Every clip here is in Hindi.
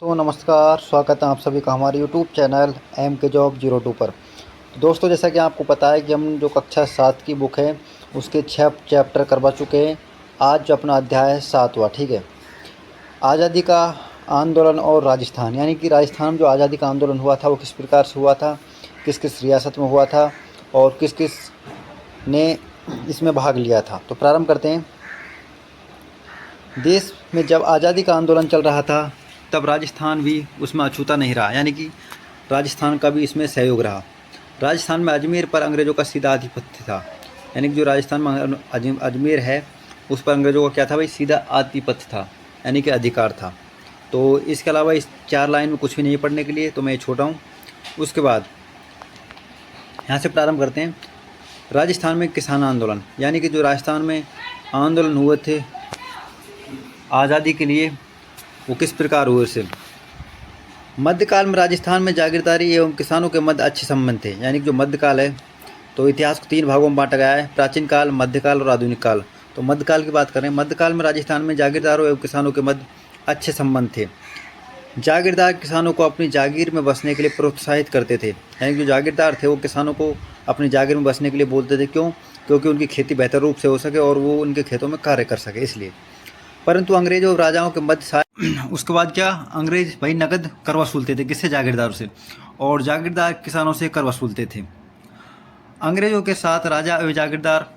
तो नमस्कार, स्वागत है आप सभी का हमारे यूट्यूब चैनल एम के जॉब 02 पर। दोस्तों, जैसा कि आपको पता है कि हम जो कक्षा 7 की बुक है उसके 6 चैप्टर करवा चुके हैं। आज जो अपना अध्याय है 7वां, ठीक है। आज़ादी का आंदोलन और राजस्थान, यानी कि राजस्थान में जो आज़ादी का आंदोलन हुआ था वो किस प्रकार से हुआ था, किस किस रियासत में हुआ था और किस किस ने इसमें भाग लिया था। तो प्रारंभ करते हैं। देश में जब आज़ादी का आंदोलन चल रहा था तब राजस्थान भी उसमें अछूता नहीं रहा, यानी कि राजस्थान का भी इसमें सहयोग रहा। राजस्थान में अजमेर पर अंग्रेज़ों का सीधा आधिपत्य था, यानी कि जो राजस्थान में अजमेर है उस पर अंग्रेज़ों का क्या था भाई, सीधा आधिपत्य था, यानी कि अधिकार था। तो इसके अलावा इस 4 लाइन में कुछ भी नहीं पढ़ने के लिए, तो मैं छोटा हूँ। उसके बाद यहाँ से प्रारंभ करते हैं। राजस्थान में किसान आंदोलन, यानी कि जो राजस्थान में आंदोलन हुए थे आज़ादी के लिए, वो किस प्रकार हुए से। मध्यकाल में राजस्थान में जागीरदारी एवं किसानों के मध्य अच्छे संबंध थे, यानी कि जो मध्यकाल है तो इतिहास को 3 भागों में बांटा गया है, प्राचीन काल, मध्यकाल और आधुनिक काल। तो मध्यकाल की बात करें, मध्यकाल में राजस्थान में जागीरदारों एवं किसानों के मध्य अच्छे संबंध थे। जागीरदार किसानों को अपनी जागीर में बसने के लिए प्रोत्साहित करते थे, यानी कि जो जागीरदार थे वो किसानों को अपनी जागीर में बसने के लिए बोलते थे। क्यों? क्योंकि उनकी खेती बेहतर रूप से हो सके और वो उनके खेतों में कार्य कर सके, इसलिए। परंतु अंग्रेजों और राजाओं के मध्य उसके बाद क्या, अंग्रेज भाई नकद कर वसूलते थे, किससे? जागीरदारों से, और जागीरदार किसानों से कर वसूलते थे। अंग्रेजों के साथ राजा एवं जागीरदार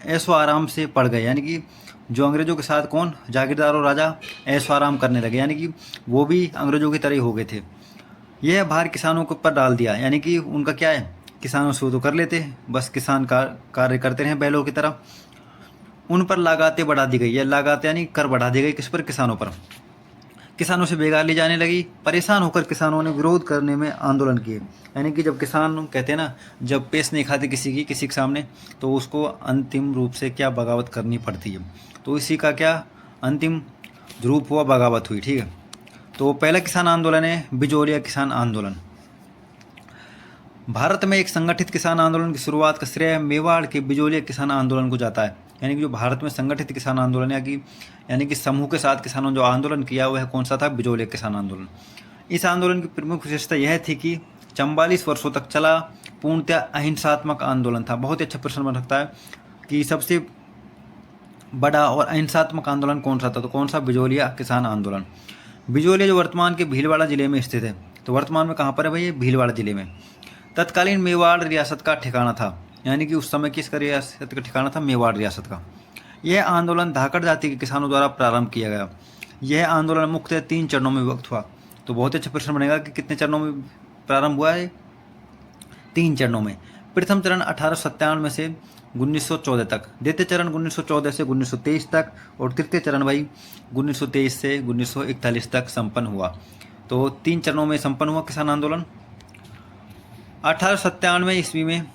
ऐशो आराम से पड़ गए, यानी कि जो अंग्रेजों के साथ कौन, जागीरदार और राजा ऐशो आराम करने लगे, यानी कि वो भी अंग्रेजों की तरह ही हो गए थे। यह भार किसानों के ऊपर डाल दिया, यानी कि उनका क्या है, किसानों से वो तो कर लेते, बस किसान का कार्य करते रहे बैलों की तरह। उन पर लागतें बढ़ा दी गई, या लागत यानी कर बढ़ा दी गई, किस पर? किसानों पर। किसानों से बेगार ली जाने लगी। परेशान होकर किसानों ने विरोध करने में आंदोलन किए, यानी कि जब किसान कहते हैं ना, जब पेश नहीं खाते किसी के सामने, तो उसको अंतिम रूप से क्या, बगावत करनी पड़ती है। तो इसी का क्या अंतिम रूप हुआ, बगावत हुई, ठीक है। तो पहला किसान आंदोलन है बिजोलिया किसान आंदोलन। भारत में एक संगठित किसान आंदोलन की शुरुआत का श्रेय मेवाड़ के बिजोलिया किसान आंदोलन को जाता है, यानी कि जो भारत में संगठित किसान आंदोलन यानी कि समूह के साथ किसानों ने जो आंदोलन किया वह कौन सा था? बिजोलिया किसान आंदोलन। इस आंदोलन की प्रमुख विशेषता यह थी कि 44 वर्षों तक चला, पूर्णतः अहिंसात्मक आंदोलन था। बहुत ही अच्छा प्रश्न बन सकता है कि सबसे बड़ा और अहिंसात्मक आंदोलन कौन सा था? तो कौन सा? बिजोलिया किसान आंदोलन। बिजोलिया जो वर्तमान के भीलवाड़ा जिले में स्थित है, तो वर्तमान में कहाँ पर है भाई? ये भीलवाड़ा जिले में। तत्कालीन मेवाड़ रियासत का ठिकाना था, यानी कि उस समय किसका रियासत का ठिकाना था? मेवाड़ रियासत का। यह आंदोलन धाकड़ जाति के किसानों द्वारा प्रारंभ किया गया। यह आंदोलन मुख्यतः 3 चरणों में विभक्त हुआ। तो बहुत अच्छा प्रश्न बनेगा कि कितने चरणों में प्रारंभ हुआ है? 3 चरणों में। प्रथम चरण 1897 में से 1914 तक, द्वितीय चरण 1914 से 1923 तक, और तृतीय चरण भाई 1923 से 1941 तक संपन्न हुआ। तो 3 चरणों में संपन्न हुआ किसान आंदोलन। 1897 ईस्वी में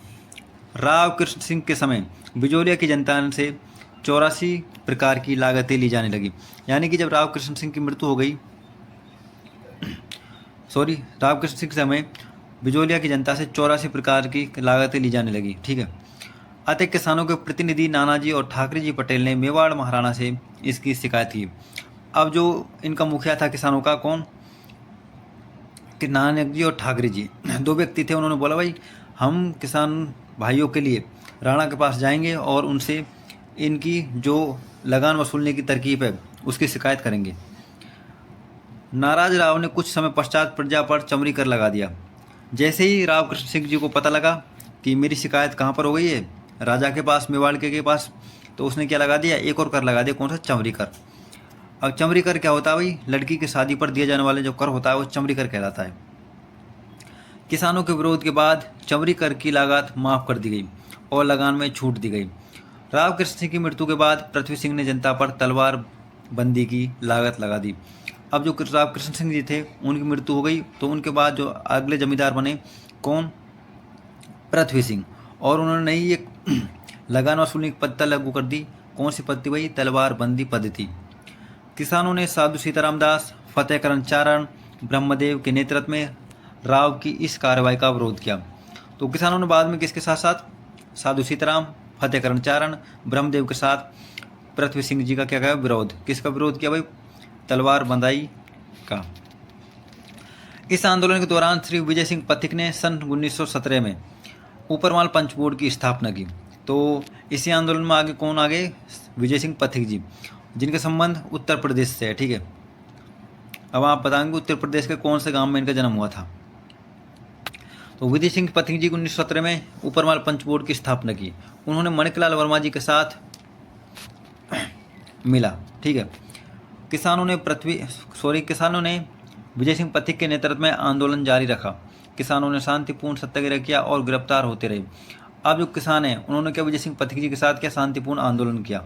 राव कृष्ण सिंह के समय बिजोलिया की जनता से 84 प्रकार की लागतें ली जाने लगी, यानी कि जब राव कृष्ण सिंह की मृत्यु हो गई, राव कृष्ण सिंह के समय बिजोलिया की जनता से 84 प्रकार की लागतें ली जाने लगी, ठीक है। अतः किसानों के प्रतिनिधि नानाजी और ठाकरे जी पटेल ने मेवाड़ महाराणा से इसकी शिकायत की। अब जो इनका मुखिया था किसानों का, कौन? कि नानक जी और ठाकरे जी, 2 व्यक्ति थे। उन्होंने बोला भाई हम किसान भाइयों के लिए राणा के पास जाएंगे और उनसे इनकी जो लगान वसूलने की तरकीब है उसकी शिकायत करेंगे। नाराज राव ने कुछ समय पश्चात प्रजा पर चमरी कर लगा दिया। जैसे ही राव कृष्ण सिंह जी को पता लगा कि मेरी शिकायत कहाँ पर हो गई है, राजा के पास, मेवाड़ के पास, तो उसने क्या लगा दिया? एक और कर लगा दिया। कौन सा? चमरी कर। अब चमरी कर क्या होता है भाई? लड़की की शादी पर दिया जाने वाले जो कर होता है वो चमरी कर कहलाता है। किसानों के विरोध के बाद चमरी कर की लागत माफ़ कर दी गई और लगान में छूट दी गई। राव कृष्ण सिंह की मृत्यु के बाद पृथ्वी सिंह ने जनता पर तलवार बंदी की लागत लगा दी। अब जो राव कृष्ण सिंह जी थे उनकी मृत्यु हो गई, तो उनके बाद जो अगले जमींदार बने, कौन? पृथ्वी सिंह, और उन्होंने नई एक लगान वसूलने की पद्धति लागू कर दी। कौन सी पद्धति भाई? तलवार बंदी पद्धति। किसानों ने साधु सीताराम दास, फतेहकरण चारण, ब्रह्मदेव के नेतृत्व में राव की इस कार्रवाई का विरोध किया। तो किसानों ने बाद में किसके साथ साथ? साधु सीताराम, फतेहकरण चारण, ब्रह्मदेव के साथ पृथ्वी सिंह जी का क्या किया? विरोध। किसका विरोध किया भाई? तलवार बंदाई का। इस आंदोलन के दौरान श्री विजय सिंह पथिक ने सन 1917 में ऊपरमाल पंच बोर्ड की स्थापना की। तो इसी आंदोलन में आगे कौन आगे? विजय सिंह पथिक जी, जिनका संबंध उत्तर प्रदेश से है। ठीक है, अब आप बताएंगे उत्तर प्रदेश के कौन से गांव में इनका जन्म हुआ था। तो विजय सिंह पथिक जी को 1917 में ऊपरमाल पंच बोर्ड की स्थापना की। उन्होंने माणिकलाल वर्मा जी के साथ मिला। ठीक है, किसानों ने विजय सिंह पथिक के नेतृत्व में आंदोलन जारी रखा। किसानों ने शांतिपूर्ण सत्याग्रह किया और गिरफ्तार होते रहे। अब जो किसान हैं उन्होंने क्या विजय सिंह पथिक जी के साथ क्या शांतिपूर्ण आंदोलन किया।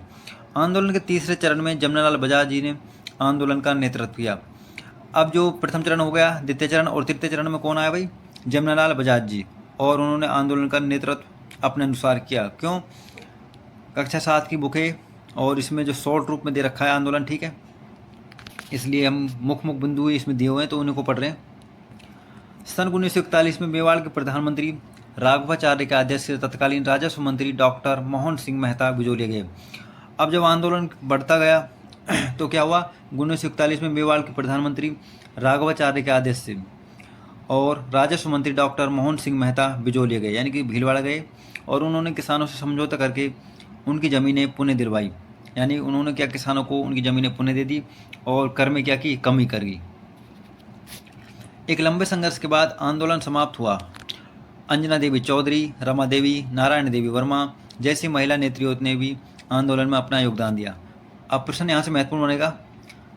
आंदोलन के तीसरे चरण में जमनालाल बजाज जी ने आंदोलन का नेतृत्व किया। अब जो प्रथम चरण हो गया, द्वितीय चरण और तृतीय चरण में कौन आया भाई? जमनालाल बजाज जी, और उन्होंने आंदोलन का नेतृत्व अपने अनुसार किया। क्यों? कक्षा 7 की बुक है और इसमें जो शॉर्ट रूप में दे रखा है आंदोलन, ठीक है, इसलिए हम मुख्य बिंदु इसमें दिए हुए हैं तो उन्हीं को पढ़ रहे हैं। सन 1941 में मेवाड़ के प्रधानमंत्री राघवाचार्य के आदेश से तत्कालीन राजस्व मंत्री डॉक्टर मोहन सिंह मेहता बिजोलिए गए। अब जब आंदोलन बढ़ता गया तो क्या हुआ? 1941 में मेवाड़ के प्रधानमंत्री राघवाचार्य के आदेश से और राजस्व मंत्री डॉक्टर मोहन सिंह मेहता बिजोलिए गए, यानी कि भीलवाड़ा गए, और उन्होंने किसानों से समझौता करके उनकी ज़मीनें पुनः दिलवाई। यानी उन्होंने क्या किसानों को उनकी ज़मीनें पुनः दे दी और कर में क्या की? कमी कर दी। एक लंबे संघर्ष के बाद आंदोलन समाप्त हुआ। अंजना देवी चौधरी, रमा देवी, नारायण देवी वर्मा जैसी महिला नेत्रियों ने भी आंदोलन में अपना योगदान दिया। अब प्रश्न यहाँ से महत्वपूर्ण बनेगा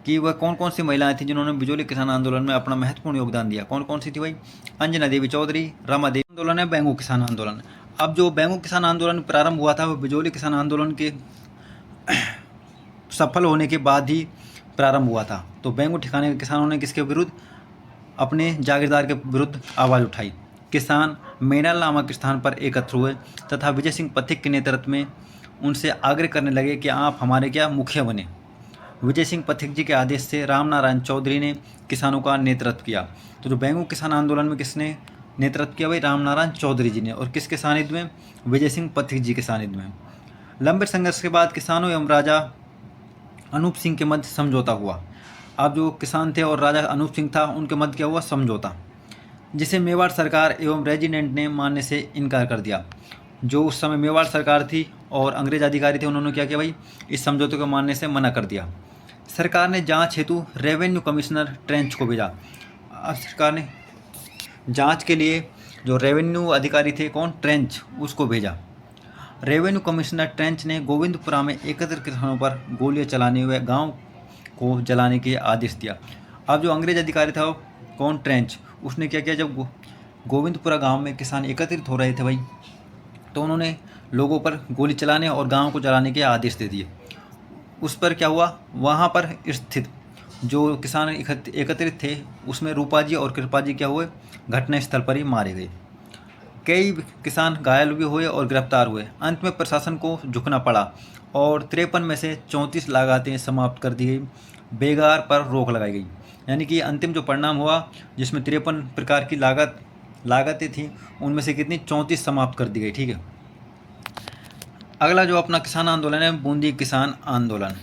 कि वह कौन कौन सी महिलाएं थीं जिन्होंने बिजोली किसान आंदोलन में अपना महत्वपूर्ण योगदान दिया? कौन कौन सी थी भाई? अंजना देवी चौधरी, रमा देवी। आंदोलन है बेंगू किसान आंदोलन। अब जो बेंगू किसान आंदोलन प्रारंभ हुआ था वो बिजोली किसान आंदोलन के सफल होने के बाद ही प्रारंभ हुआ था। तो बेंगू ठिकाने के किसानों ने किसके विरुद्ध? अपने जागीरदार के विरुद्ध आवाज़ उठाई। किसान मेनाल नामक स्थान पर एकत्र हुए तथा विजय सिंह पथिक के नेतृत्व में उनसे आग्रह करने लगे कि आप हमारे क्या मुखिया बने। विजय सिंह पथिक जी के आदेश से रामनारायण चौधरी ने किसानों का नेतृत्व किया। तो जो बेंगू किसान आंदोलन में किसने नेतृत्व किया भाई? रामनारायण चौधरी जी ने। और किसके सानिध्य में? विजय सिंह पथिक जी के सानिध्य में। लंबे संघर्ष के बाद किसानों एवं राजा अनूप सिंह के मध्य समझौता हुआ। अब जो किसान थे और राजा अनूप सिंह था उनके मध्य क्या हुआ? समझौता, जिसे मेवाड़ सरकार एवं रेजिडेंट ने मानने से इनकार कर दिया। जो उस समय मेवाड़ सरकार थी और अंग्रेज अधिकारी थे उन्होंने क्या किया भाई? इस समझौते को मानने से मना कर दिया। सरकार ने जांच हेतु रेवेन्यू कमिश्नर ट्रेंच को भेजा। अब सरकार ने जांच के लिए जो रेवेन्यू अधिकारी थे कौन? ट्रेंच, उसको भेजा। रेवेन्यू कमिश्नर ट्रेंच ने गोविंदपुरा में एकत्रित किसानों पर गोलियां चलाने हुए गांव को जलाने के आदेश दिया। अब जो अंग्रेज अधिकारी था कौन? ट्रेंच, उसने क्या किया? जब गोविंदपुरा गांव में किसान एकत्रित हो रहे थे भाई तो उन्होंने लोगों पर गोली चलाने और गांव को जलाने के आदेश दे दिए। उस पर क्या हुआ? वहाँ पर स्थित जो किसान एकत्रित थे उसमें रूपा जी और कृपा जी क्या हुए? घटनास्थल पर ही मारे गए। कई किसान घायल भी हुए और गिरफ्तार हुए। अंत में प्रशासन को झुकना पड़ा और 53 में से 34 लागातें समाप्त कर दी गई। बेगार पर रोक लगाई गई। यानी कि अंतिम जो परिणाम हुआ जिसमें 53 प्रकार की लागतें थीं उनमें से कितनी? 34 समाप्त कर दी गई। ठीक है, अगला जो अपना किसान आंदोलन है बूंदी किसान आंदोलन।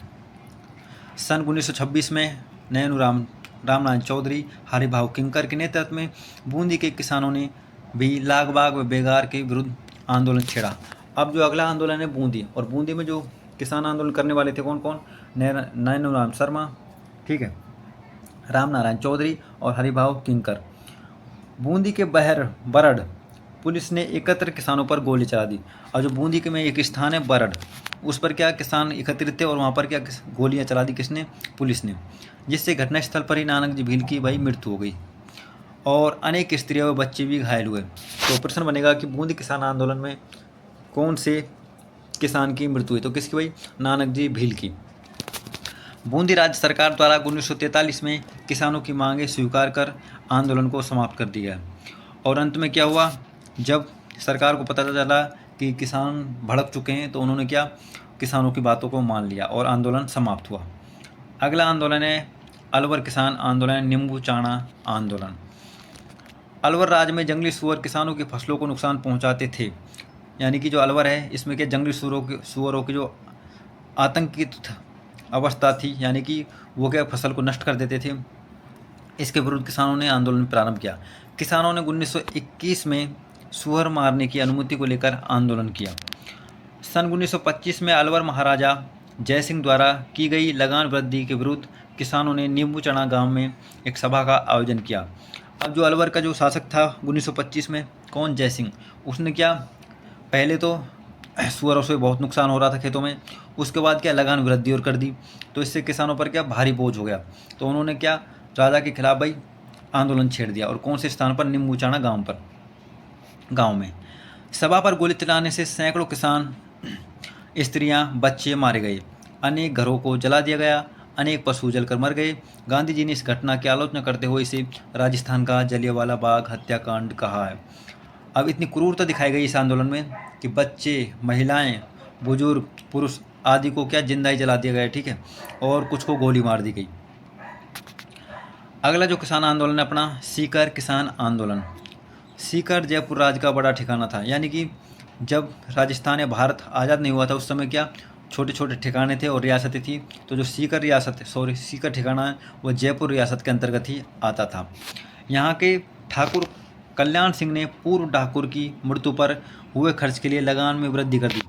सन 1926 में नैनू रामनारायण चौधरी, हरिभाऊ किंकर के नेतृत्व में बूंदी के किसानों ने भी लागबाग व बेगार के विरुद्ध आंदोलन छेड़ा। अब जो अगला आंदोलन है बूंदी, और बूंदी में जो किसान आंदोलन करने वाले थे कौन कौन? नैनूराम शर्मा, ठीक है, रामनारायण चौधरी और हरिभाऊ किंकर। बूंदी के बरड़ पुलिस ने एकत्र किसानों पर गोली चला दी। और जो बूंदी के में एक स्थान है बरड़, उस पर क्या किसान एकत्रित थे और वहाँ पर क्या गोलियाँ चला दी? किसने? पुलिस ने, जिससे घटनास्थल पर ही नानक जी भील की भाई मृत्यु हो गई और अनेक स्त्रियाँ व बच्चे भी घायल हुए। तो प्रश्न बनेगा कि बूंदी किसान आंदोलन में कौन से किसान की मृत्यु हुई? तो किसकी भाई? नानक जी भील की। बूंदी राज्य सरकार द्वारा 1943 में किसानों की मांगें स्वीकार कर आंदोलन को समाप्त कर दिया। और अंत में क्या हुआ? जब सरकार को पता चला कि किसान भड़क चुके हैं तो उन्होंने क्या? किसानों की बातों को मान लिया और आंदोलन समाप्त हुआ। अगला आंदोलन है अलवर किसान आंदोलन, नींबू चाणा आंदोलन। अलवर राज्य में जंगली सूअर किसानों की फसलों को नुकसान पहुंचाते थे। यानी कि जो अलवर है इसमें क्या जंगली सूअरों की जो आतंकित अवस्था थी, यानी कि वो क्या फसल को नष्ट कर देते थे। इसके विरुद्ध किसानों ने आंदोलन प्रारंभ किया। किसानों ने 1921 में सुअर मारने की अनुमति को लेकर आंदोलन किया। सन 1925 में अलवर महाराजा जयसिंह द्वारा की गई लगान वृद्धि के विरुद्ध किसानों ने नींबूचना गांव में एक सभा का आयोजन किया। अब जो अलवर का जो शासक था 1925 में, कौन, जयसिंह, उसने क्या, पहले तो सुअरों से बहुत नुकसान हो रहा था खेतों में, उसके बाद क्या लगान वृद्धि और कर दी, तो इससे किसानों पर क्या भारी बोझ हो गया। तो उन्होंने क्या, राजा के खिलाफ भाई आंदोलन छेड़ दिया। और कौन से स्थान पर, नींबूचाना गांव में। सभा पर गोली चलाने से सैकड़ों किसान, स्त्रियां, बच्चे मारे गए, अनेक घरों को जला दिया गया, अनेक पशु जलकर मर गए। गांधी जी ने इस घटना की आलोचना करते हुए इसे राजस्थान का जलियांवाला बाग हत्याकांड कहा है। अब इतनी क्रूरता दिखाई गई इस आंदोलन में कि बच्चे, महिलाएं, बुजुर्ग, पुरुष आदि को क्या जिंदा ही जला दिया गया, ठीक है, और कुछ को गोली मार दी गई। अगला जो किसान आंदोलन है अपना, सीकर किसान आंदोलन। सीकर जयपुर राज्य का बड़ा ठिकाना था, यानी कि जब राजस्थान या भारत आज़ाद नहीं हुआ था उस समय क्या छोटे छोटे ठिकाने थे और रियासतें थी। तो जो सीकर ठिकाना है वो जयपुर रियासत के अंतर्गत ही आता था। यहाँ के ठाकुर कल्याण सिंह ने पूर्व ठाकुर की मृत्यु पर हुए खर्च के लिए लगान में वृद्धि कर दी।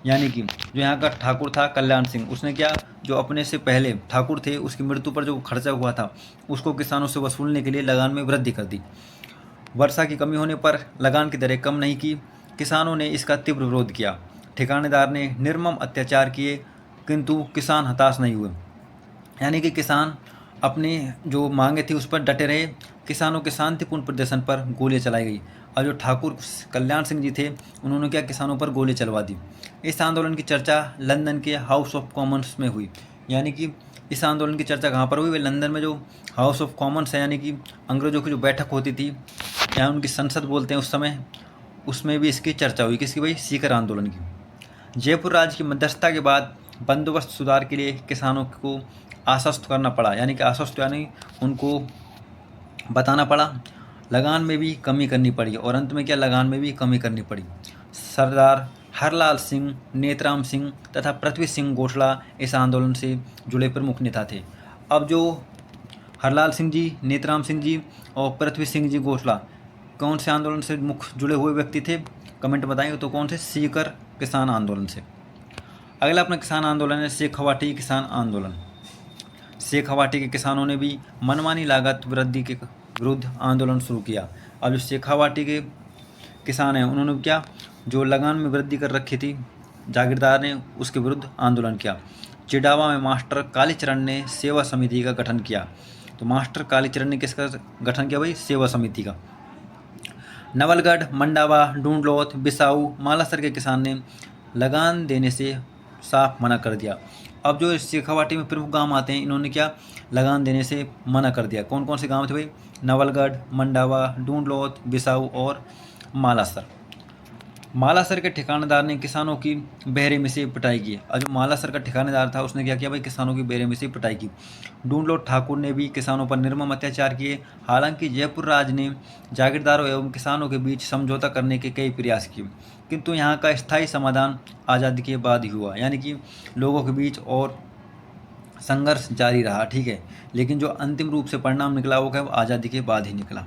यानी कि जो यहाँ का ठाकुर था कल्याण सिंह, उसने क्या, जो अपने से पहले ठाकुर थे उसकी मृत्यु पर जो खर्चा हुआ था उसको किसानों से वसूलने के लिए लगान में वृद्धि कर दी। वर्षा की कमी होने पर लगान की दरें कम नहीं की। किसानों ने इसका तीव्र विरोध किया। ठेकेदार ने निर्मम अत्याचार किए, किंतु किसान हताश नहीं हुए। यानी कि किसान अपनी जो मांगे थी उस पर डटे रहे। किसानों के शांतिपूर्ण प्रदर्शन पर गोलियां चलाई गई और जो ठाकुर कल्याण सिंह जी थे उन्होंने क्या, किसानों पर गोली चलवा दी। इस आंदोलन की चर्चा लंदन के हाउस ऑफ कॉमन्स में हुई। यानी कि इस आंदोलन की चर्चा कहाँ पर हुई, वे लंदन में जो हाउस ऑफ कॉमन्स है, यानी कि अंग्रेजों की जो बैठक होती थी, या उनकी संसद बोलते हैं उस समय, उसमें भी इसकी चर्चा हुई। किसकी भाई, सीकर आंदोलन की। जयपुर राज्य की मध्यस्थता के बाद बंदोबस्त सुधार के लिए किसानों को आश्वस्त करना पड़ा, यानी कि आश्वस्त यानी उनको बताना पड़ा। लगान में भी कमी करनी पड़ी और अंत में क्या, लगान में भी कमी करनी पड़ी। सरदार हरलाल सिंह, नेतराम सिंह तथा पृथ्वी सिंह गोठला इस आंदोलन से जुड़े प्रमुख नेता थे। अब जो हरलाल सिंह जी, नेतराम सिंह जी और पृथ्वी सिंह जी गोठला कौन से आंदोलन से मुख्य जुड़े हुए व्यक्ति थे, कमेंट बताएंगे तो कौन से, सीकर किसान आंदोलन से। अगला अपना किसान आंदोलन है शेखावाटी किसान आंदोलन। शेखावाटी के किसानों ने भी मनमानी लागत वृद्धि के विरुद्ध आंदोलन शुरू किया। अब जो शेखावाटी के किसान हैं उन्होंने क्या, जो लगान में वृद्धि कर रखी थी जागीरदार ने, उसके विरुद्ध आंदोलन किया। चिडावा में मास्टर कालीचरण ने सेवा समिति का गठन किया। तो मास्टर कालीचरण ने किसका गठन किया भाई, सेवा समिति का। नवलगढ़, मंडावा, ढूंढलोथ, बिसाऊ, मालासर के किसान ने लगान देने से साफ मना कर दिया। अब जो शेखावाटी में प्रमुख गांव आते हैं इन्होंने क्या, लगान देने से मना कर दिया। कौन कौन से गांव थे भाई, नवलगढ़, मंडावा, ढूंढलोथ, बिसाऊ और मालासर। मालासर के ठिकानेदार ने किसानों की बेरहमी से पिटाई की। और जो मालासर का ठिकानेदार था उसने क्या किया भाई, किसानों की बेरहमी से पिटाई की। ढूंढलोथ ठाकुर ने भी किसानों पर निर्मम अत्याचार किए। हालांकि जयपुर राज ने जागीरदारों एवं किसानों के बीच समझौता करने के कई प्रयास किए, किंतु यहाँ का स्थायी समाधान आज़ादी के बाद ही हुआ। यानी कि लोगों के बीच और संघर्ष जारी रहा, ठीक है, लेकिन जो अंतिम रूप से परिणाम निकला वो क्या, आज़ादी के बाद ही निकला।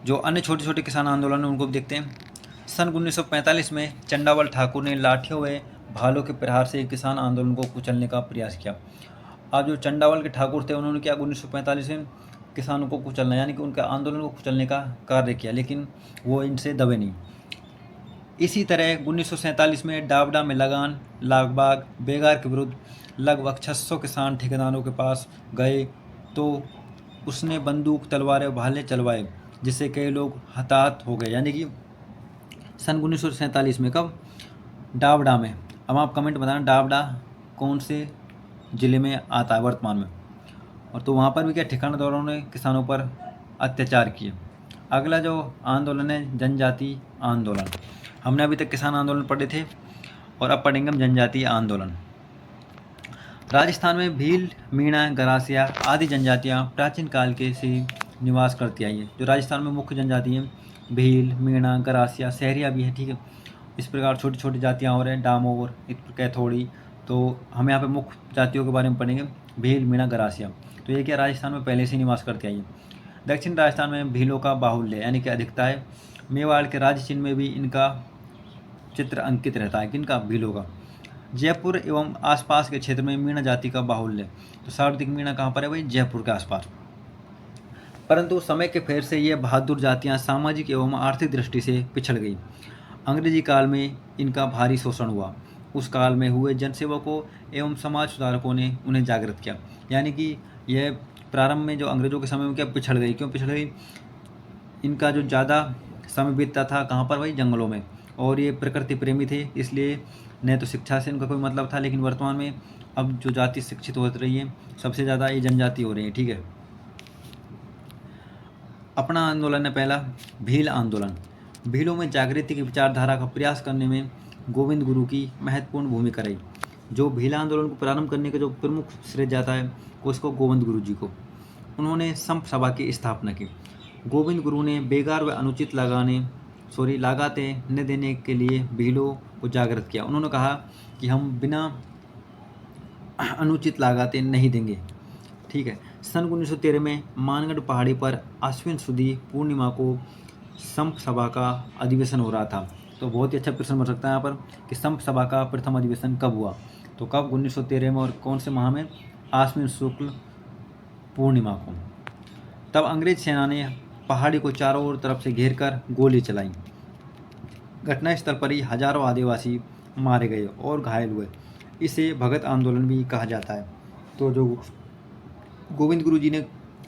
जो अन्य छोटे छोटे किसान आंदोलन हैं उनको भी देखते हैं। सन 1945 में चंडावल ठाकुर ने लाठियों व भालों के प्रहार से किसान आंदोलन को कुचलने का प्रयास किया। अब जो चंडावल के ठाकुर थे उन्होंने क्या, 1945 में किसानों को कुचलना, यानी कि उनके आंदोलन को कुचलने का कार्य किया, लेकिन वो इनसे दबे नहीं। इसी तरह 1947 में डावडा में लगान लागबाग बेगार के विरुद्ध लगभग 600 किसान ठेकेदारों के पास गए तो उसने बंदूक, तलवारें, भाले चलवाए, जिससे कई लोग हताहत हो गए। यानी कि सन 1947 में, कब, डावडा में। अब आप कमेंट बताना डावडा कौन से ज़िले में आता है वर्तमान में। और तो वहाँ पर भी क्या, ठिकानेदारों ने किसानों पर अत्याचार किए। अगला जो आंदोलन है जनजाति आंदोलन। हमने अभी तक किसान आंदोलन पढ़े थे और अब पढ़ेंगे हम जनजातीय आंदोलन। राजस्थान में भील, मीणा, गरासिया आदि जनजातियाँ प्राचीन काल के से निवास करती आई है। जो राजस्थान में मुख्य जनजाति हैं भील, मीणा, गरासिया, सहरिया भी है, ठीक है। इस प्रकार छोटी छोटी जातियाँ और हैं, डामोर, कैथोड़ी। तो हम यहाँ पे मुख्य जातियों के बारे में पढ़ेंगे। भील, मीणा, गरासिया। तो ये क्या राजस्थान में पहले से निवास करते आई हैं। दक्षिण राजस्थान में भीलों का बाहुल्य यानी कि अधिकता है। मेवाड़ के राज्य चिन्ह में भी इनका चित्र अंकित रहता है। किनका? भीलों का। जयपुर एवं आसपास के क्षेत्र में मीणा जाति का बाहुल्य। तो सर्वाधिक मीणा कहाँ पर है भाई? जयपुर के आसपास। परंतु समय के फेर से ये बहादुर जातियाँ सामाजिक एवं आर्थिक दृष्टि से पिछड़ गई। अंग्रेजी काल में इनका भारी शोषण हुआ। उस काल में हुए जनसेवकों एवं समाज सुधारकों ने उन्हें जागृत किया। यानी कि यह प्रारंभ में जो अंग्रेजों के समय में क्या पिछड़ गई? क्यों पिछड़ गई? इनका जो ज़्यादा समय बीतता था कहाँ पर भाई? जंगलों में। और ये प्रकृति प्रेमी थे, इसलिए न तो शिक्षा से इनका कोई मतलब था। लेकिन वर्तमान में अब जो जाति शिक्षित हो रही है सबसे ज़्यादा ये जनजाति हो रही है। ठीक है। अपना आंदोलन है पहला, भील आंदोलन। भीलों में जागृति की विचारधारा का प्रयास करने में गोविंद गुरु की महत्वपूर्ण भूमिका रही। जो भील आंदोलन को प्रारंभ करने का जो प्रमुख श्रेय जाता है उसको गोविंद गुरु जी को। उन्होंने संप सभा की स्थापना की। गोविंद गुरु ने बेकार व अनुचित लागाते न देने के लिए भीलों को जागृत किया। उन्होंने कहा कि हम बिना अनुचित लागाते नहीं देंगे। ठीक है। सन 1913 में मानगढ़ पहाड़ी पर आश्विन सुदी पूर्णिमा को संप सभा का अधिवेशन हो रहा था। तो बहुत ही अच्छा प्रश्न बन सकता है यहाँ पर कि संप सभा का प्रथम अधिवेशन कब हुआ? तो कब? 1913 में। और कौन से माह में? आश्विन शुक्ल पूर्णिमा को। तब अंग्रेज सेना ने पहाड़ी को चारों ओर तरफ से घेर कर गोली चलाई। घटनास्थल पर ही हजारों आदिवासी मारे गए और घायल हुए। इसे भगत आंदोलन भी कहा जाता है। तो जो गोविंद गुरु जी ने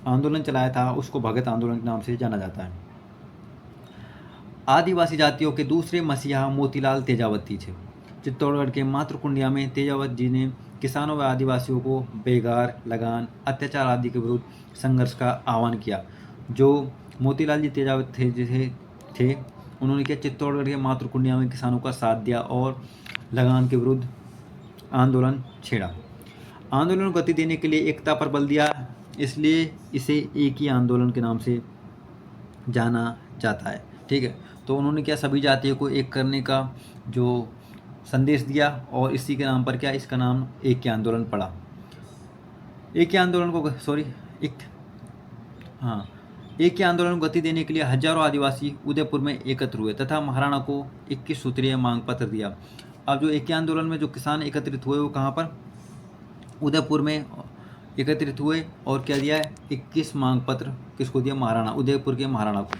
आंदोलन चलाया था उसको भगत आंदोलन के नाम से जाना जाता है। आदिवासी जातियों के दूसरे मसीहा मोतीलाल तेजावती थे। चित्तौड़गढ़ के मातृकुंडिया में तेजावत जी ने किसानों व आदिवासियों को बेगार, लगान, अत्याचार आदि के विरुद्ध संघर्ष का आह्वान किया। जो मोतीलाल जी तेजावत थे उन्होंने क्या? चित्तौड़गढ़ के मातृकुंडिया में किसानों का साथ दिया और लगान के विरुद्ध आंदोलन छेड़ा। आंदोलन को गति देने के लिए एकता पर बल दिया, इसलिए इसे एक ही आंदोलन के नाम से जाना जाता है। ठीक है। तो उन्होंने क्या? सभी जातियों को एक करने का जो संदेश दिया और इसी के नाम पर क्या? इसका नाम एक ही आंदोलन पड़ा। एक ही आंदोलन को एक ही आंदोलन को गति देने के लिए हजारों आदिवासी उदयपुर में एकत्र हुए तथा महाराणा को 21 सूत्रीय मांग पत्र दिया। अब जो एक ही आंदोलन में जो किसान एकत्रित हुए वो कहाँ पर? उदयपुर में एकत्रित हुए और क्या दिया है? 21 मांग पत्र। किसको दिया? महाराणा, उदयपुर के महाराणा को।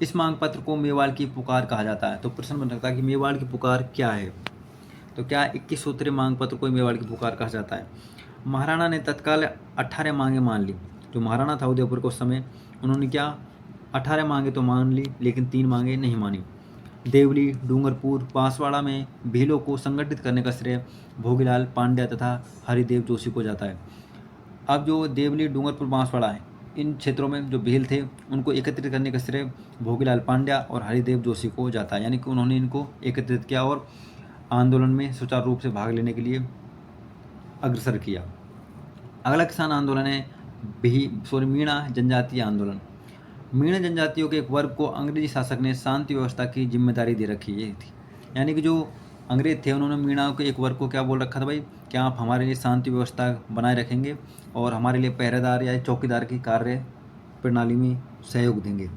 इस मांग पत्र को मेवाड़ की पुकार कहा जाता है। तो प्रश्न बन सकता है कि मेवाड़ की पुकार क्या है? तो क्या 21 सूत्रीय मांग पत्र को मेवाड़ की पुकार कहा जाता है? महाराणा ने तत्काल 18 मांगे मान ली। जो महाराणा था उदयपुर को उस समय, उन्होंने क्या? 18 मांगे तो मान ली लेकिन 3 मांगे नहीं मानी। देवली, डूंगरपुर, बांसवाड़ा में भीलों को संगठित करने का श्रेय भोगीलाल पांड्या तथा हरिदेव जोशी को जाता है। अब जो देवली, डूंगरपुर, बांसवाड़ा है, इन क्षेत्रों में जो भील थे उनको एकत्रित करने का श्रेय भोगीलाल पांड्या और हरिदेव जोशी को जाता है। यानी कि उन्होंने इनको एकत्रित किया और आंदोलन में सुचारू रूप से भाग लेने के लिए अग्रसर किया। अगला किसान आंदोलन है मीणा जनजातीय आंदोलन। मीणा जनजातियों के एक वर्ग को अंग्रेजी शासक ने शांति व्यवस्था की जिम्मेदारी दे रखी ये थी। यानी कि जो अंग्रेज थे उन्होंने मीणा के एक वर्ग को क्या बोल रखा था भाई? क्या आप हमारे लिए शांति व्यवस्था बनाए रखेंगे और हमारे लिए पहरेदार या चौकीदार की कार्य प्रणाली में सहयोग देंगे।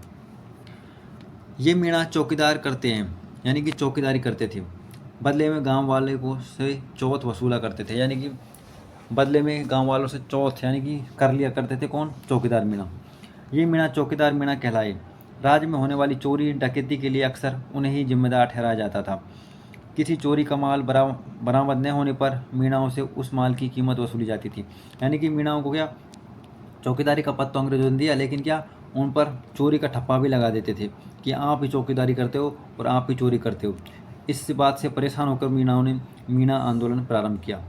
ये मीणा चौकीदार करते हैं, यानी कि चौकीदारी करते थे। बदले में गांव वाले को से चौथ वसूला करते थे। यानी कि बदले में गांव वालों से चौथ यानी कि कर लिया करते थे। कौन? चौकीदार मीणा। ये मीणा चौकीदार मीणा कहलाए। राज्य में होने वाली चोरी डकैती के लिए अक्सर उन्हें ही जिम्मेदार ठहराया जाता था। किसी चोरी का माल बरामद न होने पर मीणाओं से उस माल की कीमत वसूली जाती थी। यानी कि मीणाओं को क्या? चौकीदारी का पद तो अंग्रेजों ने दिया लेकिन क्या? उन पर चोरी का ठप्पा भी लगा देते थे कि आप ही चौकीदारी करते हो और आप ही चोरी करते हो। इस बात से परेशान होकर मीणाओं ने मीणा आंदोलन प्रारंभ किया।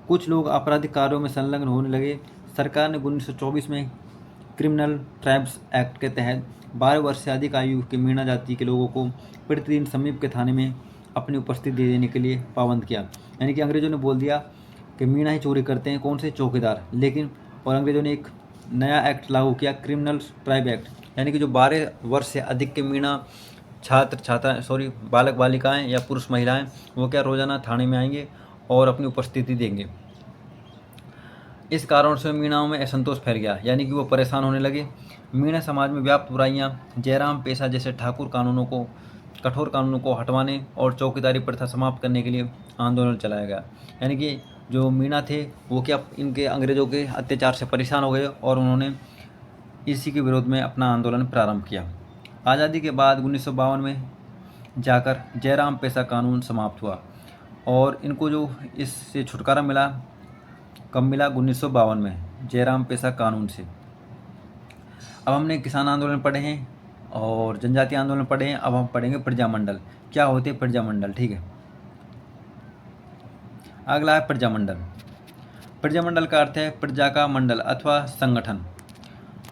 कुछ लोग आपराधिक कार्यों में संलग्न होने लगे। सरकार ने 1924 में क्रिमिनल ट्राइब्स एक्ट के तहत 12 वर्ष से अधिक आयु के मीणा जाति के लोगों को प्रतिदिन समीप के थाने में अपनी उपस्थिति देने के लिए पाबंद किया। यानी कि अंग्रेजों ने बोल दिया कि मीणा ही चोरी करते हैं, कौन से? चौकीदार। लेकिन और अंग्रेजों ने एक नया एक्ट लागू किया, क्रिमिनल ट्राइब एक्ट। यानी कि जो 12 वर्ष से अधिक के मीणा बालक बालिकाएं या पुरुष महिलाएं वो क्या? रोजाना थाने में आएंगे और अपनी उपस्थिति देंगे। इस कारण से मीणाओं में असंतोष फैल गया, यानी कि वो परेशान होने लगे। मीणा समाज में व्याप्त बुराइयां, जयराम पेशा जैसे कठोर कानूनों को हटवाने और चौकीदारी प्रथा समाप्त करने के लिए आंदोलन चलाया गया। यानी कि जो मीणा थे वो क्या इनके अंग्रेज़ों के अत्याचार से परेशान हो गए और उन्होंने इसी के विरोध में अपना आंदोलन प्रारंभ किया। आज़ादी के बाद 1952 में जाकर जयराम पेशा कानून समाप्त हुआ और इनको जो इससे छुटकारा मिला कब मिला, 1952 में जयराम पेशा कानून से। अब हमने किसान आंदोलन पढ़े हैं और जनजातीय आंदोलन पढ़े हैं, अब हम पढ़ेंगे प्रजामंडल। क्या होते हैं प्रजामंडल, ठीक है। अगला है प्रजामंडल। प्रजामंडल का अर्थ है प्रजा का मंडल अथवा संगठन।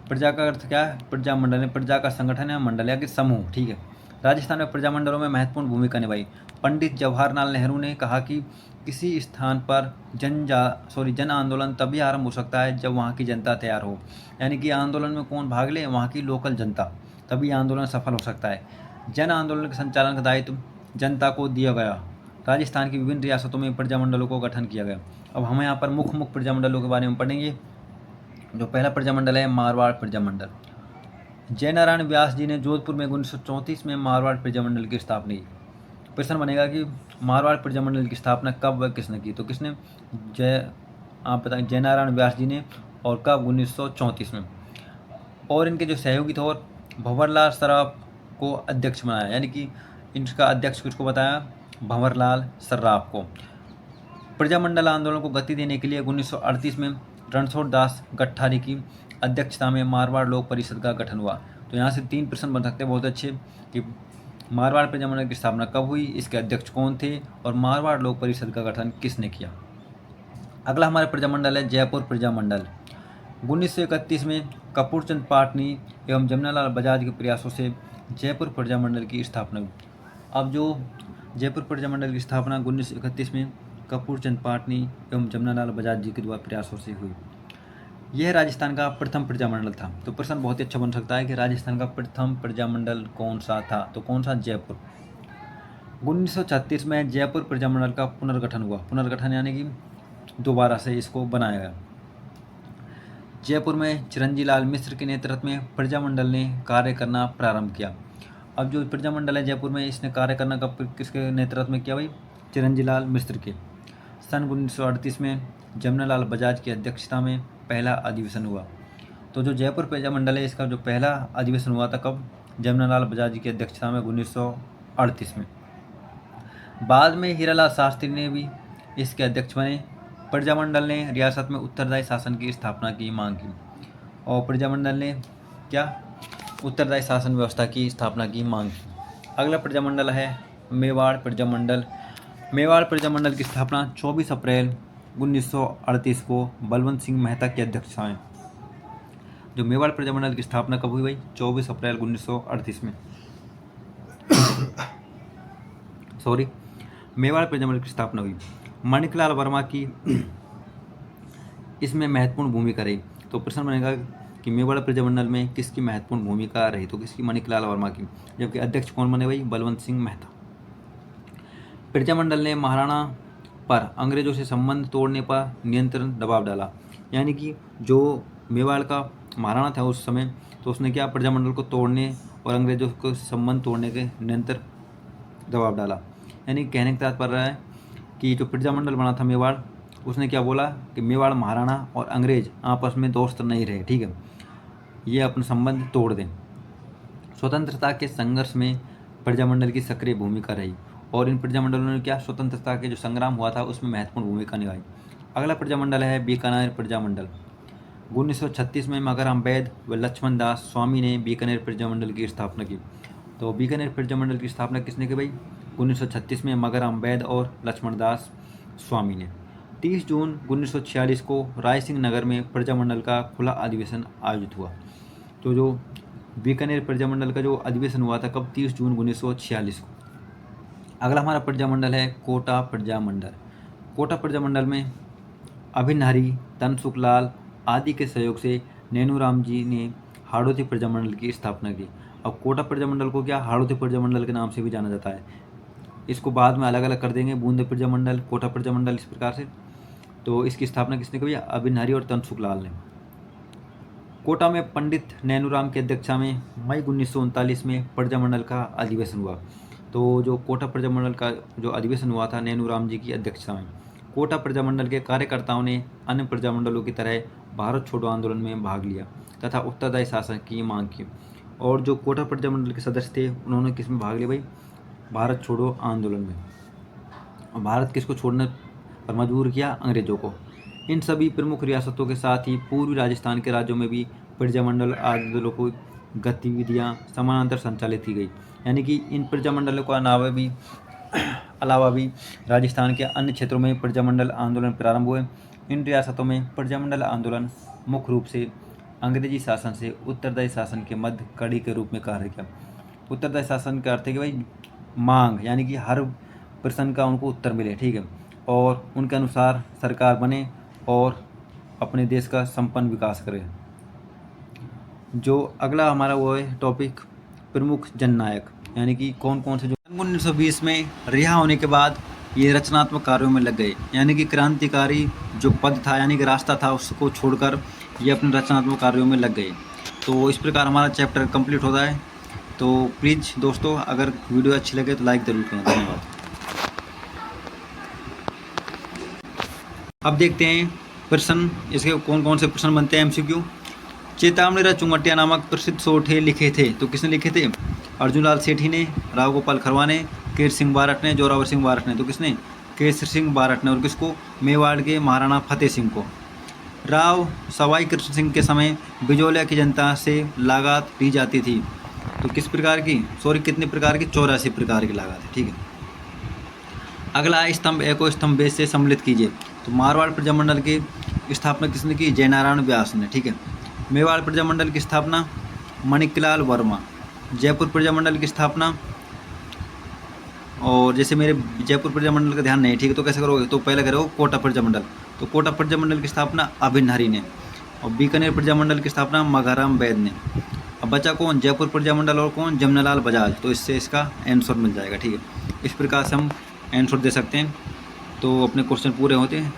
प्रजा का अर्थ क्या है, प्रजामंडल है प्रजा का संगठन या मंडल या कि समूह, ठीक है। राजस्थान में प्रजामंडलों में महत्वपूर्ण भूमिका निभाई। पंडित जवाहरलाल नेहरू ने कहा कि किसी स्थान पर जन आंदोलन तभी आरंभ हो सकता है जब वहाँ की जनता तैयार हो। यानी कि आंदोलन में कौन भाग ले, वहाँ की लोकल जनता, तभी आंदोलन सफल हो सकता है। जन आंदोलन के संचालन का दायित्व जनता को दिया गया। राजस्थान की विभिन्न रियासतों में प्रजामंडलों को गठन किया गया। अब हम यहाँ पर मुख्य प्रजामंडलों के बारे में पढ़ेंगे। जो पहला प्रजामंडल है मारवाड़ प्रजामंडल। जयनारायण व्यास जी ने जोधपुर में 1934 में मारवाड़ प्रजामंडल की स्थापना की। प्रश्न बनेगा कि मारवाड़ प्रजामंडल की स्थापना कब व किसने की, तो किसने, आप बताएं, जयनारायण व्यास जी ने, और कब, 1934 में। और इनके जो सहयोगी थे और भंवरलाल सर्राफ को अध्यक्ष बनाया, यानी कि इनका अध्यक्ष किसको बताया, भंवरलाल सर्राफ को। प्रजामंडल आंदोलन को गति देने के लिए 1938 में रणछोड़ दास गठारी की अध्यक्षता में मारवाड़ लोक परिषद का गठन हुआ। तो यहाँ से 3 प्रश्न बन सकते हैं बहुत अच्छे कि मारवाड़ प्रजामंडल की स्थापना कब हुई, इसके अध्यक्ष कौन थे, और मारवाड़ लोक परिषद का गठन किसने किया। अगला हमारा प्रजामंडल है जयपुर प्रजामंडल। 1931 में कपूरचंद पाटनी एवं जमनालाल बजाज के प्रयासों से जयपुर प्रजामंडल की स्थापना हुई। अब जो जयपुर प्रजामंडल की स्थापना 1931 में कपूरचंद पाटनी एवं जमनालाल बजाज जी के द्वारा प्रयासों से हुई। यह राजस्थान का प्रथम प्रजामंडल था। तो प्रश्न बहुत ही अच्छा बन सकता है कि राजस्थान का प्रथम प्रजामंडल कौन सा था, तो कौन सा, जयपुर। 1936 में जयपुर प्रजामंडल का पुनर्गठन हुआ। पुनर्गठन यानी कि दोबारा से इसको बनाया गया। जयपुर में चिरंजीव लाल मिश्र के नेतृत्व में प्रजामंडल ने कार्य करना प्रारंभ किया। अब जो प्रजामंडल है जयपुर में, इसने कार्य करना कब किसके नेतृत्व में किया भाई, चिरंजीव लाल मिश्र के। सन 1938 में जमनालाल बजाज की अध्यक्षता में पहला अधिवेशन हुआ। तो जो जयपुर प्रजामंडल है इसका जो पहला अधिवेशन हुआ था कब, जमनालाल बजाज जी की अध्यक्षता में 1938 में। बाद में हीरालाल शास्त्री ने भी इसके अध्यक्ष बने। प्रजामंडल ने रियासत में उत्तरदायी शासन की स्थापना की मांग की, और प्रजामंडल ने क्या, उत्तरदायी शासन व्यवस्था की स्थापना की मांग की। अगला प्रजामंडल है मेवाड़ प्रजामंडल। मेवाड़ प्रजामंडल की स्थापना 24 अप्रैल 1938 को बलवंत सिंह मेहता की अध्यक्षता में। जो मेवाड़ प्रजामंडल की स्थापना कब हुई भाई, 24 अप्रैल 1938 में। सॉरी, मेवाड़ प्रजामंडल की स्थापना हुई। माणिकलाल वर्मा की इसमें महत्वपूर्ण भूमिका रही। तो प्रश्न बनेगा कि मेवाड़ प्रजामंडल में किसकी महत्वपूर्ण भूमिका रही, तो किसकी, माणिकलाल वर्मा की। जबकि अध्यक्ष कौन बने भाई, बलवंत सिंह मेहता। प्रजामंडल ने महाराणा पर अंग्रेजों से संबंध तोड़ने पर नियंत्रण दबाव डाला। यानी कि जो मेवाड़ का महाराणा था उस समय, तो उसने क्या, प्रजामंडल को तोड़ने और अंग्रेजों को संबंध तोड़ने के निरंतर दबाव डाला। यानी कहने का तात्पर्य है कि जो प्रजामंडल बना था मेवाड़, उसने क्या बोला कि मेवाड़ महाराणा और अंग्रेज आपस में दोस्त नहीं रहे, ठीक है, ये अपना संबंध तोड़ दें। स्वतंत्रता के संघर्ष में प्रजामंडल की सक्रिय भूमिका रही, और इन प्रजामंडलों ने क्या, स्वतंत्रता के जो संग्राम हुआ था उसमें महत्वपूर्ण भूमिका निभाई। अगला प्रजामंडल है बीकानेर प्रजामंडल। 1936 में मगराम वैद व लक्ष्मण दास स्वामी ने बीकानेर प्रजामंडल की स्थापना की। तो बीकानेर प्रजामंडल की स्थापना किसने की भाई, 1936 में मगराम वैद और लक्ष्मण दास स्वामी ने। 30 जून 1946 को रायसिंह नगर में प्रजामंडल का खुला अधिवेशन आयोजित हुआ। तो जो बीकानेर प्रजामंडल का जो अधिवेशन हुआ था कब, 30 जून 1946 को। अगला हमारा प्रजामंडल है कोटा प्रजामंडल। कोटा प्रजामंडल में अभिनहरी, तनसुख लाल आदि के सहयोग से नैनूराम जी ने हाड़ौती प्रजामंडल की स्थापना की। अब कोटा प्रजामंडल को क्या, हाड़ौती प्रजामंडल के नाम से भी जाना जाता है। इसको बाद में अलग अलग कर देंगे, बूंदे प्रजामंडल, कोटा प्रजामंडल, इस प्रकार से। तो इसकी स्थापना किसने की? अभिन हरी और तनसुख लाल ने। कोटा में पंडित नैनूराम की अध्यक्षता में मई 1939 में प्रजामंडल का अधिवेशन हुआ। तो जो कोटा प्रजामंडल का जो अधिवेशन हुआ था नैनूराम जी की अध्यक्षता में, कोटा प्रजामंडल के कार्यकर्ताओं ने अन्य प्रजामंडलों की तरह भारत छोड़ो आंदोलन में भाग लिया तथा उत्तरदायी शासन की मांग की। और जो कोटा प्रजामंडल के सदस्य थे उन्होंने किस में भाग लिया भाई? भारत छोड़ो आंदोलन में। और भारत किसको छोड़ने पर मजबूर किया? अंग्रेजों को। इन सभी प्रमुख रियासतों के साथ ही पूर्वी राजस्थान के राज्यों में भी प्रजामंडल आंदोलनों को गतिविधियां समानांतर संचालित की गई। यानी कि इन प्रजामंडलों के अलावा भी राजस्थान के अन्य क्षेत्रों में प्रजामंडल आंदोलन प्रारंभ हुए। इन रियासतों में प्रजामंडल आंदोलन मुख्य रूप से अंग्रेजी शासन से उत्तरदायी शासन के मध्य कड़ी के रूप में कार्य किया। उत्तरदायी शासन का अर्थ है कि भाई मांग, यानी कि हर प्रश्न का उनको उत्तर मिले, ठीक है, और उनके अनुसार सरकार बने और अपने देश का संपन्न विकास करे। जो अगला हमारा वो है टॉपिक प्रमुख जननायक, यानी कि कौन कौन से जो 1920 में रिहा होने के बाद ये रचनात्मक कार्यों में लग गए। यानी कि क्रांतिकारी जो पद था, यानी कि रास्ता था, उसको छोड़कर ये अपने रचनात्मक कार्यों में लग गए। तो इस प्रकार हमारा चैप्टर कंप्लीट होता है। तो प्लीज़ दोस्तों, अगर वीडियो अच्छी लगे तो लाइक ज़रूर करें। धन्यवाद। अब देखते हैं प्रश्न, इसके कौन कौन से प्रश्न बनते हैं MCQ। चेतावनी चुंगटिया नामक प्रसिद्ध सोठे लिखे थे, तो किसने लिखे थे? अर्जुनलाल सेठी ने, राव गोपाल खरवा ने, केर सिंह बारट ने, जोरावर सिंह बारट ने। तो किसने? केसर सिंह बारट ने। और किसको? मेवाड़ के महाराणा फतेह सिंह को। राव सवाई कृष्ण सिंह के समय बिजोलिया की जनता से लागत ली जाती थी, तो किस प्रकार की? कितने प्रकार की? 84 प्रकार की लागत है, ठीक है। अगला स्तंभ ए को स्तंभ बे से सम्मिलित कीजिए। तो मारवाड़ प्रजामंडल की स्थापना किसने की? जयनारायण व्यास ने, ठीक है। मेवाड़ प्रजामंडल की स्थापना माणिक्यलाल वर्मा। जयपुर प्रजामंडल की स्थापना, और जैसे मेरे जयपुर प्रजामंडल का ध्यान नहीं, ठीक है, तो कैसे करोगे? तो पहले करोगे कोटा प्रजामंडल। तो कोटा प्रजामंडल की स्थापना अभिन हरी ने। और बीकानेर प्रजामंडल की स्थापना मघाराम वैद ने। अब बचा कौन? जयपुर प्रजामंडल और कौन? जमनालाल बजाज। तो इससे इसका आंसर मिल जाएगा, ठीक है। इस प्रकार से हम आंसर दे सकते हैं। तो अपने क्वेश्चन पूरे होते हैं।